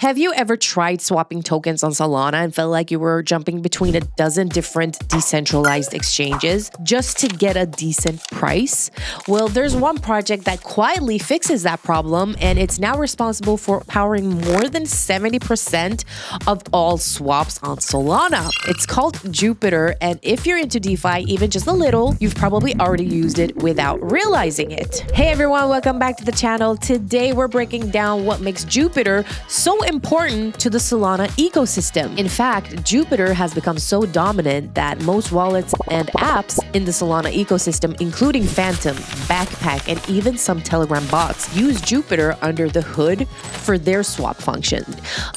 Have you ever tried swapping tokens on Solana and felt like you were jumping between a dozen different decentralized exchanges just to get a decent price? Well, there's one project that quietly fixes that problem, and it's now responsible for powering more than 70% of all swaps on Solana. It's called Jupiter, and if you're into DeFi even just a little, you've probably already used it without realizing it. Hey everyone, welcome back to the channel. Today we're breaking down what makes Jupiter so important to the Solana ecosystem. In fact, Jupiter has become so dominant that most wallets and apps in the Solana ecosystem, including Phantom, Backpack, and even some Telegram bots, use Jupiter under the hood for their swap function.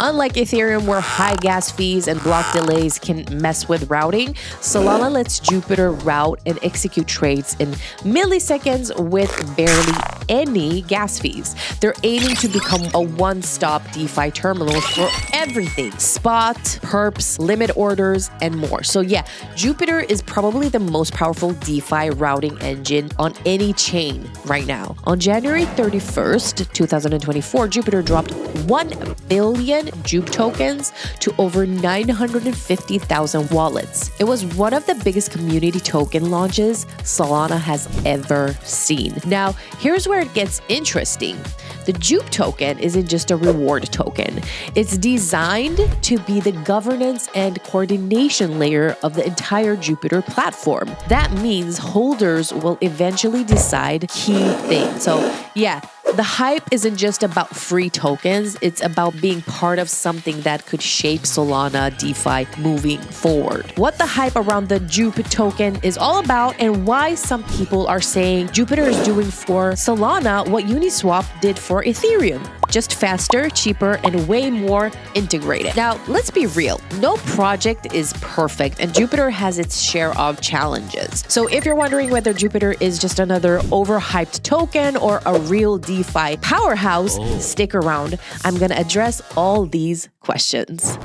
Unlike Ethereum, where high gas fees and block delays can mess with routing, Solana lets Jupiter route and execute trades in milliseconds with barely any gas fees. They're aiming to become a one-stop DeFi terminal for everything: spot, perps, limit orders, and more. So yeah, Jupiter is probably the most powerful DeFi routing engine on any chain right now. On January 31st, 2024, Jupiter dropped 1 billion Jupe tokens to over 950,000 wallets. It was one of the biggest community token launches Solana has ever seen. Now, here's where it gets interesting. The Jupe token isn't just a reward token. It's designed to be the governance and coordination layer of the entire Jupiter platform. That means holders will eventually decide key things. So yeah, the hype isn't just about free tokens, it's about being part of something that could shape Solana DeFi moving forward. What the hype around the Jupe token is all about, and why some people are saying Jupiter is doing for Solana what Uniswap did for Ethereum. Just faster, cheaper, and way more integrated. Now, let's be real. No project is perfect, and Jupiter has its share of challenges. So if you're wondering whether Jupiter is just another overhyped token or a real DeFi powerhouse, stick around. I'm gonna address all these questions.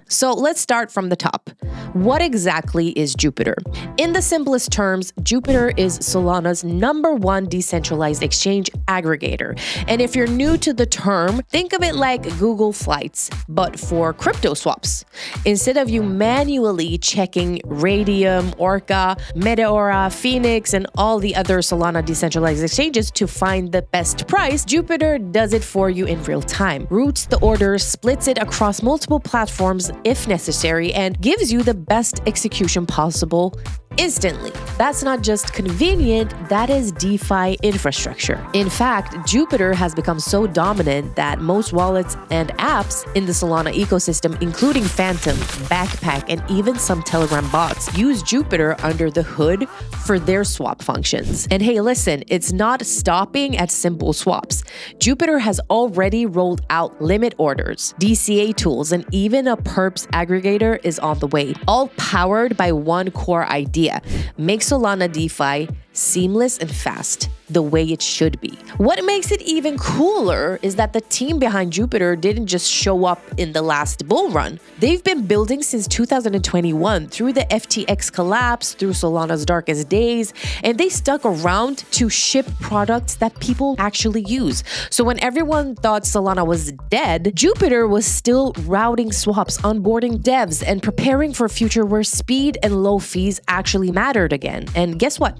So let's start from the top. What exactly is Jupiter? In the simplest terms, Jupiter is Solana's #1 decentralized exchange aggregator. And if you're new to the term, think of it like Google Flights, but for crypto swaps. Instead of you manually checking Raydium, Orca, Meteora, Phoenix, and all the other Solana decentralized exchanges to find the best price, Jupiter does it for you in real time, routes the order, splits it across multiple platforms if necessary, and gives you the best execution possible instantly. That's not just convenient, that is DeFi infrastructure. In fact, Jupiter has become so dominant that most wallets and apps in the Solana ecosystem, including Phantom, Backpack, and even some Telegram bots, use Jupiter under the hood for their swap functions. And hey, listen, it's not stopping at simple swaps. Jupiter has already rolled out limit orders, DCA tools, and even a perps aggregator is on the way, all powered by one core idea: make Solana DeFi seamless and fast, the way it should be. What makes it even cooler is that the team behind Jupiter didn't just show up in the last bull run. They've been building since 2021 through the FTX collapse, through Solana's darkest days, and they stuck around to ship products that people actually use. So when everyone thought Solana was dead, Jupiter was still routing swaps, onboarding devs, and preparing for a future where speed and low fees actually mattered again. And guess what?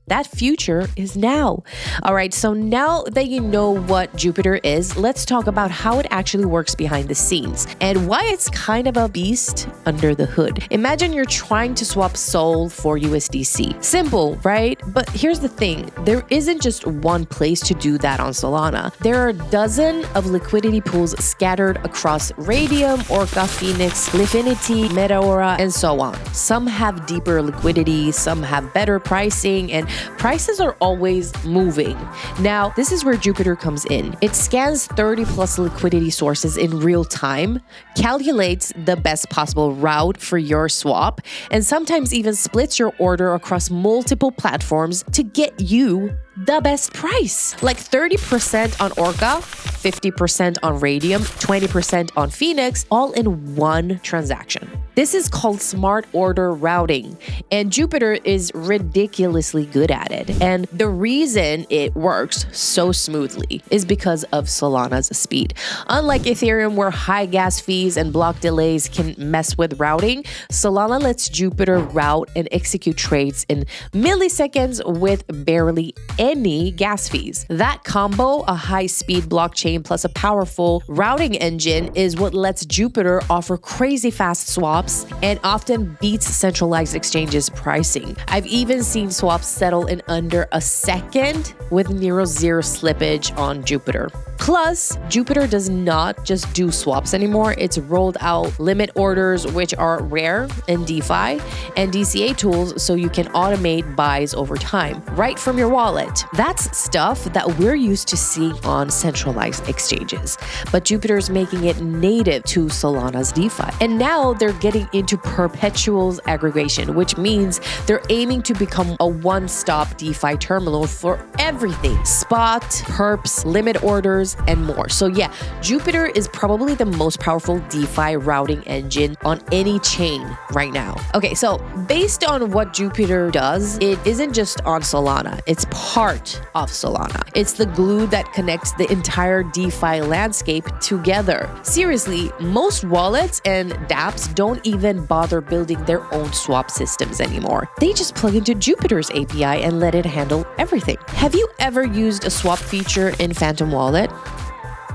That future is now. All right, so now that you know what Jupiter is, let's talk about how it actually works behind the scenes and why it's kind of a beast under the hood. Imagine you're trying to swap Sol for USDC. Simple, right? But here's the thing. There isn't just one place to do that on Solana. There are a dozen of liquidity pools scattered across Raydium, Orca, Phoenix, Lifinity, Meteora, and so on. Some have deeper liquidity, some have better pricing, and prices are always moving. Now, this is where Jupiter comes in. It scans 30 plus liquidity sources in real time, calculates the best possible route for your swap, and sometimes even splits your order across multiple platforms to get you the best price. Like 30% on Orca, 50% on Raydium, 20% on Phoenix, all in one transaction. This is called smart order routing, and Jupiter is ridiculously good at it. And the reason it works so smoothly is because of Solana's speed. Unlike Ethereum, where high gas fees and block delays can mess with routing, Solana lets Jupiter route and execute trades in milliseconds with barely any gas fees. That combo, a high-speed blockchain plus a powerful routing engine, is what lets Jupiter offer crazy fast swaps and often beats centralized exchanges pricing. I've even seen swaps settle in under a second with near zero slippage on Jupiter. Plus, Jupiter does not just do swaps anymore. It's rolled out limit orders, which are rare in DeFi, and DCA tools so you can automate buys over time, right from your wallet. That's stuff that we're used to seeing on centralized exchanges. But Jupiter's making it native to Solana's DeFi. And now they're getting into perpetuals aggregation, which means they're aiming to become a one-stop DeFi terminal for everything: spot, perps, limit orders, and more. So yeah, Jupiter is probably the most powerful DeFi routing engine on any chain right now. Okay, so based on what Jupiter does, it isn't just on Solana, it's part of Solana. It's the glue that connects the entire DeFi landscape together. Seriously, most wallets and dApps don't even bother building their own swap systems anymore. They just plug into Jupiter's API and let it handle everything. Have you ever used a swap feature in Phantom Wallet?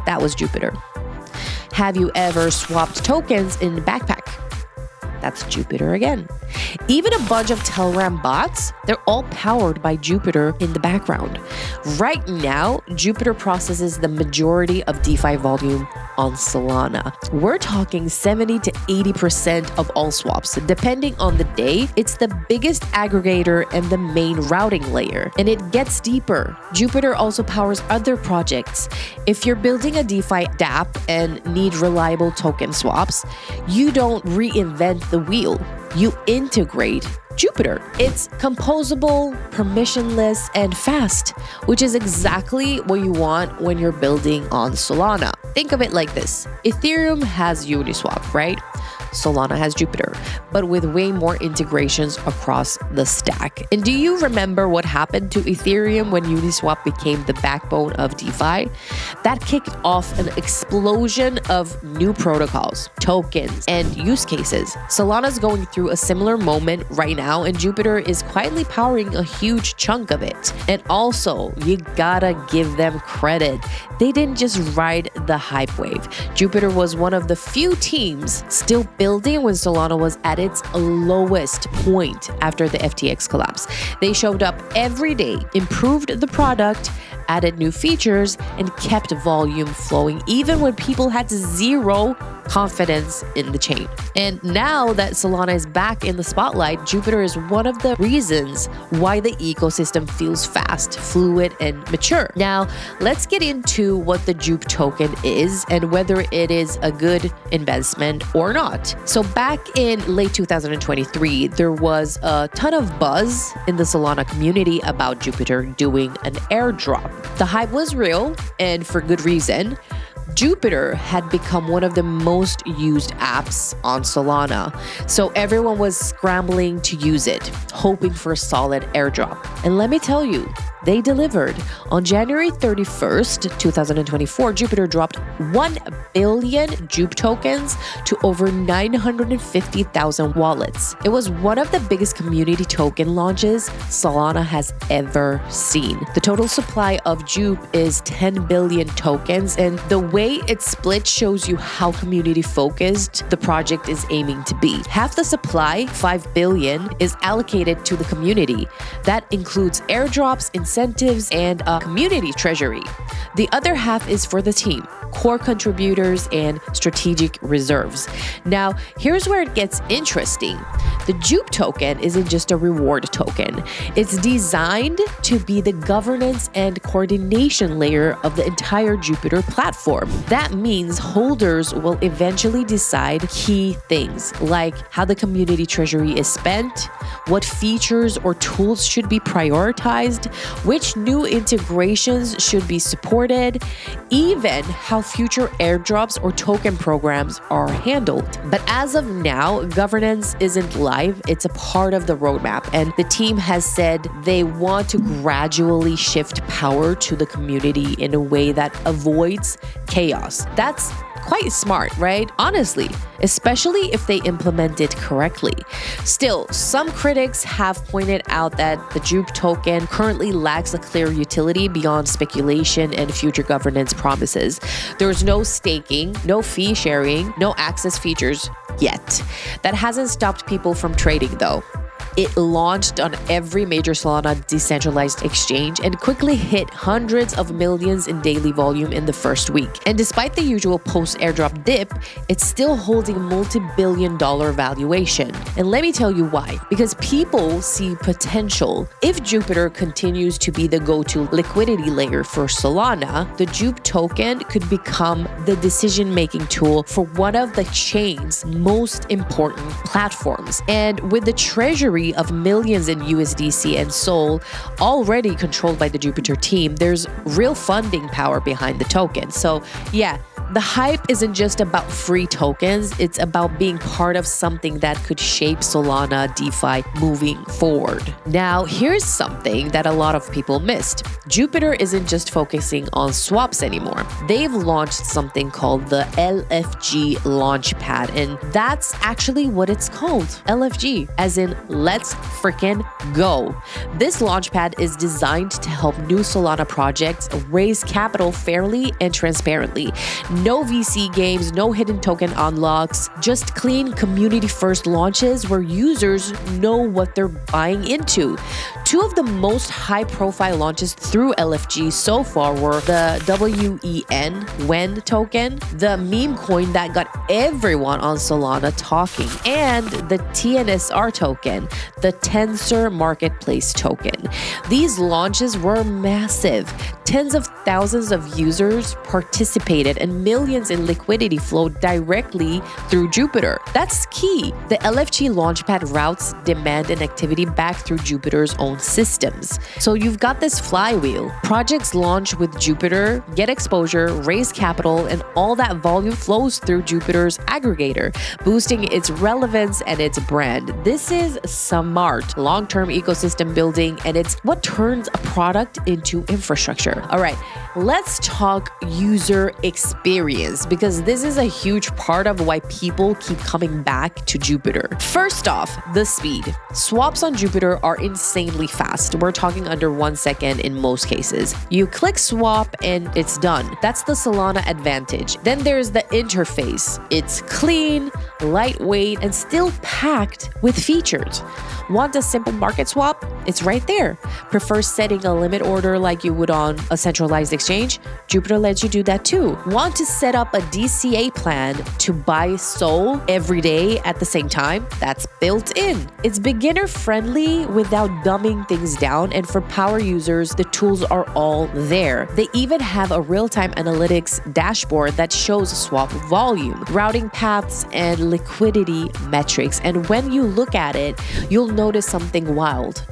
That was Jupiter. Have you ever swapped tokens in Backpack? That's Jupiter again. Even a bunch of Telegram bots, they're all powered by Jupiter in the background. Right now, Jupiter processes the majority of DeFi volume on Solana. We're talking 70 to 80% of all swaps. Depending on the day, it's the biggest aggregator and the main routing layer. And it gets deeper. Jupiter also powers other projects. If you're building a DeFi dApp and need reliable token swaps, you don't reinvent the wheel. You integrate Jupiter. It's composable, permissionless, and fast, which is exactly what you want when you're building on Solana. Think of it like this. Ethereum has Uniswap, right? Solana has Jupiter, but with way more integrations across the stack. And do you remember what happened to Ethereum when Uniswap became the backbone of DeFi? That kicked off an explosion of new protocols, tokens, and use cases. Solana's going through a similar moment right now, and Jupiter is quietly powering a huge chunk of it. And also, you gotta give them credit. They didn't just ride the hype wave. Jupiter was one of the few teams still building when Solana was at its lowest point after the FTX collapse. They showed up every day, improved the product, added new features, and kept volume flowing even when people had zero confidence in the chain. And now that Solana is back in the spotlight, Jupiter is one of the reasons why the ecosystem feels fast, fluid, and mature. Now, let's get into what the Jupe token is and whether it is a good investment or not. So back in late 2023, there was a ton of buzz in the Solana community about Jupiter doing an airdrop. The hype was real, and for good reason. Jupiter had become one of the most used apps on Solana, so everyone was scrambling to use it, hoping for a solid airdrop. And let me tell you, they delivered. On January 31st, 2024, Jupiter dropped 1 billion Jupe tokens to over 950,000 wallets. It was one of the biggest community token launches Solana has ever seen. The total supply of Jupe is 10 billion tokens, and the way it's split shows you how community focused the project is aiming to be. Half the supply, 5 billion, is allocated to the community. That includes airdrops, incentives, and a community treasury. The other half is for the team. core contributors, and strategic reserves. Now, here's where it gets interesting. The Jupe token isn't just a reward token. It's designed to be the governance and coordination layer of the entire Jupiter platform. That means holders will eventually decide key things like how the community treasury is spent, what features or tools should be prioritized, which new integrations should be supported, even how future airdrops or token programs are handled. But as of now, governance isn't live. It's a part of the roadmap, and the team has said they want to gradually shift power to the community in a way that avoids chaos. That's quite smart, right? Honestly, especially if they implement it correctly. Still, some critics have pointed out that the Jupe token currently lacks a clear utility beyond speculation and future governance promises. There's no staking, no fee sharing, no access features yet. That hasn't stopped people from trading though. It launched on every major Solana decentralized exchange and quickly hit hundreds of millions in daily volume in the first week. And despite the usual post-airdrop dip, it's still holding multi-billion-dollar valuation. And let me tell you why. Because people see potential. If Jupiter continues to be the go-to liquidity layer for Solana, the Jupe token could become the decision-making tool for one of the chain's most important platforms. And with the treasury of millions in USDC and SOL already controlled by the Jupiter team, there's real funding power behind the token. So yeah, the hype isn't just about free tokens, it's about being part of something that could shape Solana DeFi moving forward. Now, here's something that a lot of people missed. Jupiter isn't just focusing on swaps anymore. They've launched something called the LFG Launchpad, and that's actually what it's called. LFG, as in let's freaking go. This launchpad is designed to help new Solana projects raise capital fairly and transparently. No VC games, no hidden token unlocks, just clean community-first launches where users know what they're buying into. Two of the most high-profile launches through LFG so far were the WEN token, the meme coin that got everyone on Solana talking, and the TNSR token, the Tensor Marketplace token. These launches were massive. Tens of thousands of users participated and millions in liquidity flowed directly through Jupiter. That's key. The LFG Launchpad routes demand and activity back through Jupiter's own systems. So you've got this flywheel. Projects launch with Jupiter, get exposure, raise capital, and all that volume flows through Jupiter's aggregator, boosting its relevance and its brand. This is smart long-term ecosystem building, and it's what turns a product into infrastructure. All right, let's talk user experience, because this is a huge part of why people keep coming back to Jupiter. First off, the speed. Swaps on Jupiter are insanely fast. We're talking under 1 second in most cases. You click swap and it's done. That's the Solana advantage. Then there's the interface. It's clean, lightweight, and still packed with features. Want a simple market swap? It's right there. Prefer setting a limit order like you would on a centralized exchange? Jupiter lets you do that too. Want to set up a DCA plan to buy SOL every day at the same time? That's built in. It's beginner friendly without dumbing things down, and for power users, the tools are all there. They even have a real-time analytics dashboard that shows swap volume, routing paths, and liquidity metrics. And when you look at it, you'll notice something wild.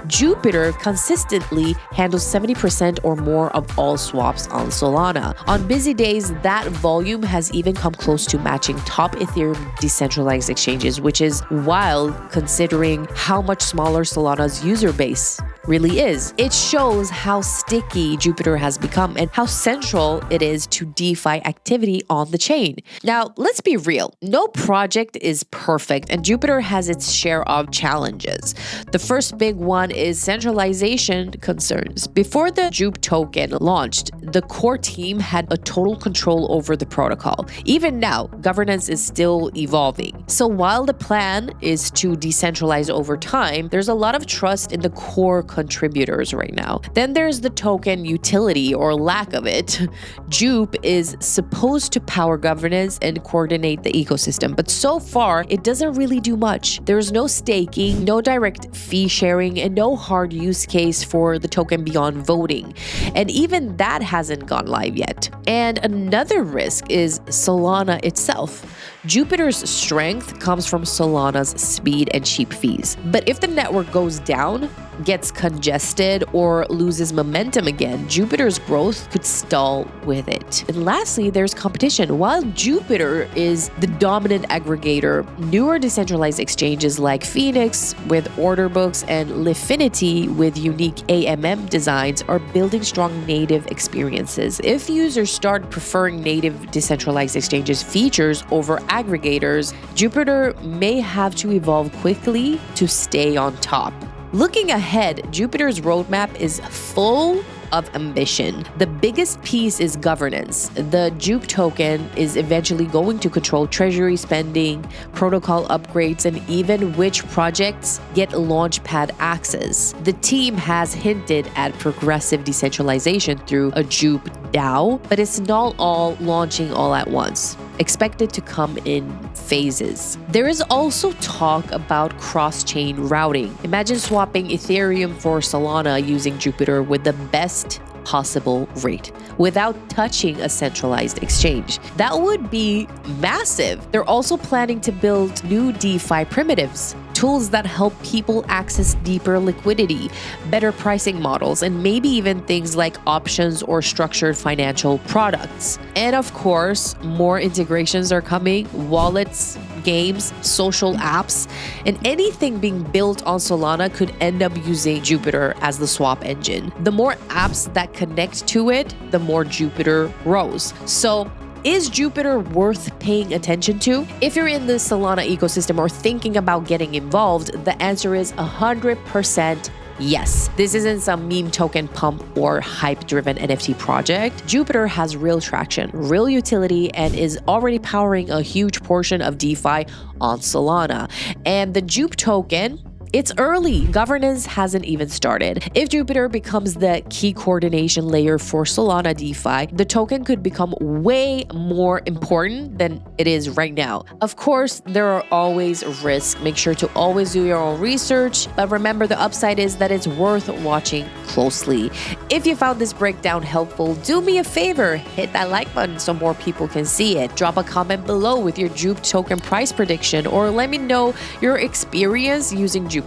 Jupiter consistently handles 70% or more of all swaps on Solana. On busy days, that volume has even come close to matching top Ethereum decentralized exchanges, which is wild considering how much smaller Solana's user base really is. It shows how sticky Jupiter has become and how central it is to DeFi activity on the chain. Now, let's be real. No project is perfect, and Jupiter has its share of challenges. The first big one is centralization concerns. Before the Jupe token launched, the core team had a total control over the protocol. Even now, governance is still evolving. So while the plan is to decentralize over time, there's a lot of trust in the core contributors right now. Then there's the token utility or lack of it. Jupe is supposed to power governance and coordinate the ecosystem, but so far it doesn't really do much. There's no staking, no direct fee sharing, and no hard use case for the token beyond voting. And even that hasn't gone live yet. And another risk is Solana itself. Jupiter's strength comes from Solana's speed and cheap fees. But if the network goes down, gets congested, or loses momentum again, Jupiter's growth could stall with it. And lastly, there's competition. While Jupiter is the dominant aggregator, newer decentralized exchanges like Phoenix with order books and Lifinity with unique AMM designs are building strong native experiences. If users start preferring native decentralized exchanges features over aggregators, Jupiter may have to evolve quickly to stay on top. Looking ahead, Jupiter's roadmap is full of ambition. The biggest piece is governance. The Jupe token is eventually going to control treasury spending, protocol upgrades, and even which projects get Launchpad access. The team has hinted at progressive decentralization through a Jupe DAO, but it's not all launching all at once. Expected to come in phases. There is also talk about cross-chain routing. Imagine swapping Ethereum for Solana using Jupiter with the best possible rate without touching a centralized exchange. That would be massive. They're also planning to build new DeFi primitives, tools that help people access deeper liquidity, better pricing models, and maybe even things like options or structured financial products. And of course, more integrations are coming, wallets, games, social apps, and anything being built on Solana could end up using Jupiter as the swap engine. The more apps that connect to it, the more Jupiter grows. So, is Jupiter worth paying attention to? If you're in the Solana ecosystem or thinking about getting involved, the answer is 100% yes. This isn't some meme token pump or hype-driven NFT project. Jupiter has real traction, real utility, and is already powering a huge portion of DeFi on Solana. And the Jupe token, it's early. Governance hasn't even started. If Jupiter becomes the key coordination layer for Solana DeFi, the token could become way more important than it is right now. Of course, there are always risks. Make sure to always do your own research, but remember the upside is that it's worth watching closely. If you found this breakdown helpful, do me a favor, hit that like button so more people can see it. Drop a comment below with your Jupe token price prediction, or let me know your experience using Jupiter.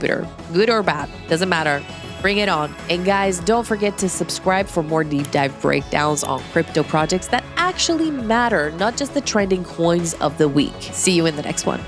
Good or bad, doesn't matter. Bring it on. And guys, don't forget to subscribe for more deep dive breakdowns on crypto projects that actually matter, not just the trending coins of the week. See you in the next one.